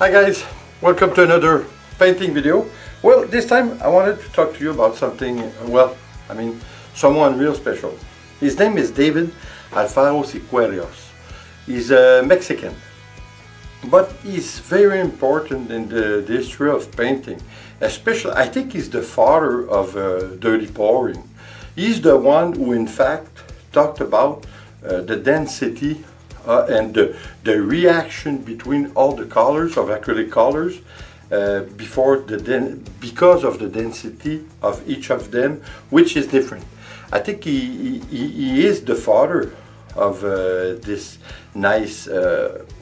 Hi guys, welcome to another painting video. Well, this time I wanted to talk to you about something, someone real special. His name is David Alfaro Siqueiros. He's a Mexican, but he's very important in the history of painting. Especially, I think he's the father of dirty pouring. He's the one who in fact talked about the density and the reaction between all the colors of acrylic colors because of the density of each of them, which is different. I think he is the father of this nice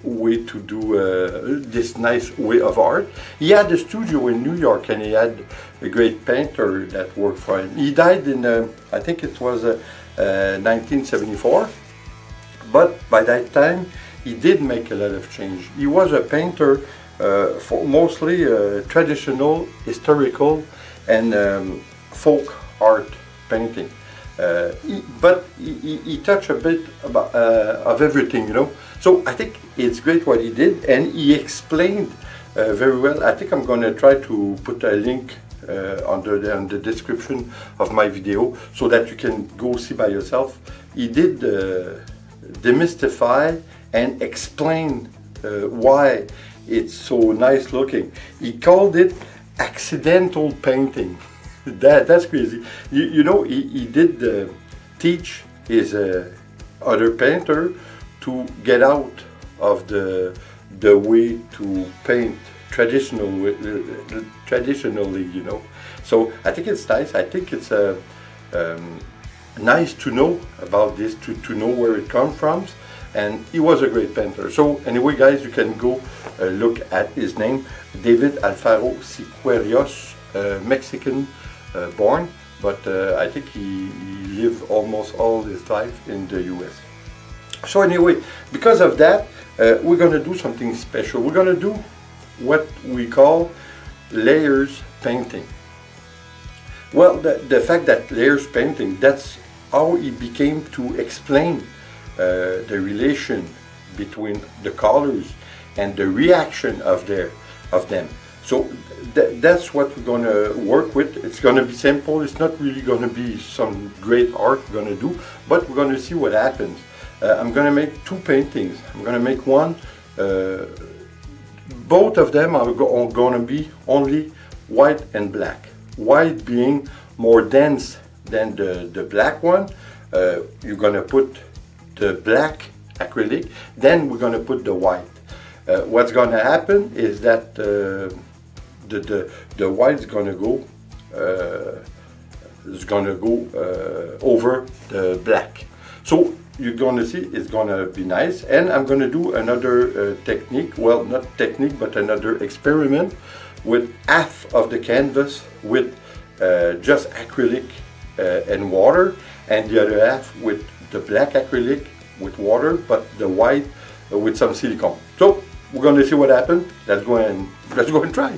way to do this nice way of art. He had a studio in New York and he had a great painter that worked for him. He died in I think it was 1974. But by that time, he did make a lot of change. He was a painter for mostly traditional, historical, and folk art painting. But he touched a bit about, of everything, you know. So I think it's great what he did, and he explained very well. I think I'm going to try to put a link on the description of my video so that you can go see by yourself. He did demystify and explain why it's so nice looking. He called it accidental painting. That's crazy. You know, he did teach his other painter to get out of the way to paint traditionally, you know. So I think it's nice. I think it's nice to know about this, to know where it comes from, and he was a great painter. So anyway guys, you can go look at his name, David Alfaro Siqueiros, Mexican born, but I think he lived almost all his life in the US. So anyway, because of that, we're going to do something special. We're going to do what we call layers painting. Well, the fact that layers painting, that's how he became to explain the relation between the colors and the reaction of them. So that's what we're going to work with. It's going to be simple. It's not really going to be some great art we're going to do, but we're going to see what happens. I'm going to make two paintings. I'm going to make one. Both of them are going to be only white and black. White being more dense than the black one. You're going to put the black acrylic, then we're going to put the white. What's going to happen is that the white is going to go over the black. So you're going to see it's going to be nice. And I'm going to do another technique, well, not technique, but another experiment with half of the canvas with just acrylic and water, and the other half with the black acrylic with water, but the white with some silicone. So we're going to see what happens. Let's go and try.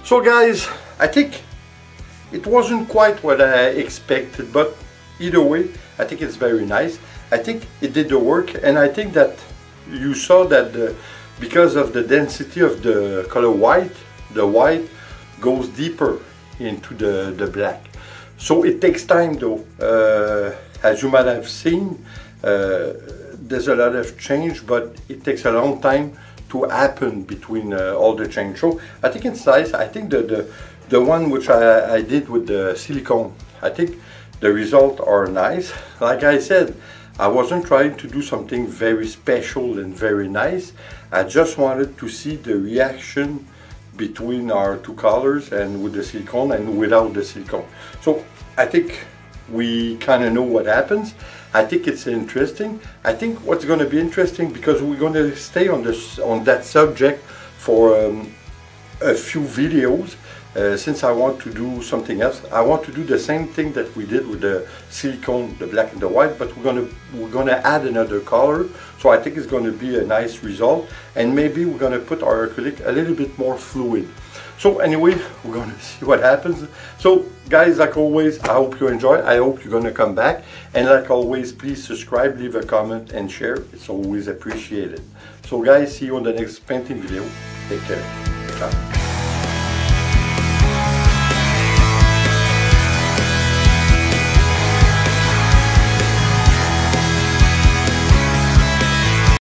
So guys, I think it wasn't quite what I expected, but either way, I think it's very nice. I think it did the work, and I think that you saw that because of the density of the color white, the white goes deeper into the black. So it takes time though. As you might have seen, there's a lot of change, but it takes a long time to happen between all the change. So I think it's nice. I think the one which I did with the silicone, I think the results are nice. Like I said, I wasn't trying to do something very special and very nice. I just wanted to see the reaction between our two colors, and with the silicone and without the silicone. So I think we kind of know what happens. I think it's interesting. I think what's going to be interesting, because we're going to stay on that subject for a few videos. Since I want to do something else, I want to do the same thing that we did with the silicone, the black and the white, but we're gonna add another color. So I think it's going to be a nice result, and maybe we're going to put our acrylic a little bit more fluid. So anyway, we're going to see what happens. So guys, like always, I hope you enjoy. I hope you're going to come back, and like always, please subscribe, leave a comment and share. It's always appreciated. So guys, see you on the next painting video. Take care. Ciao.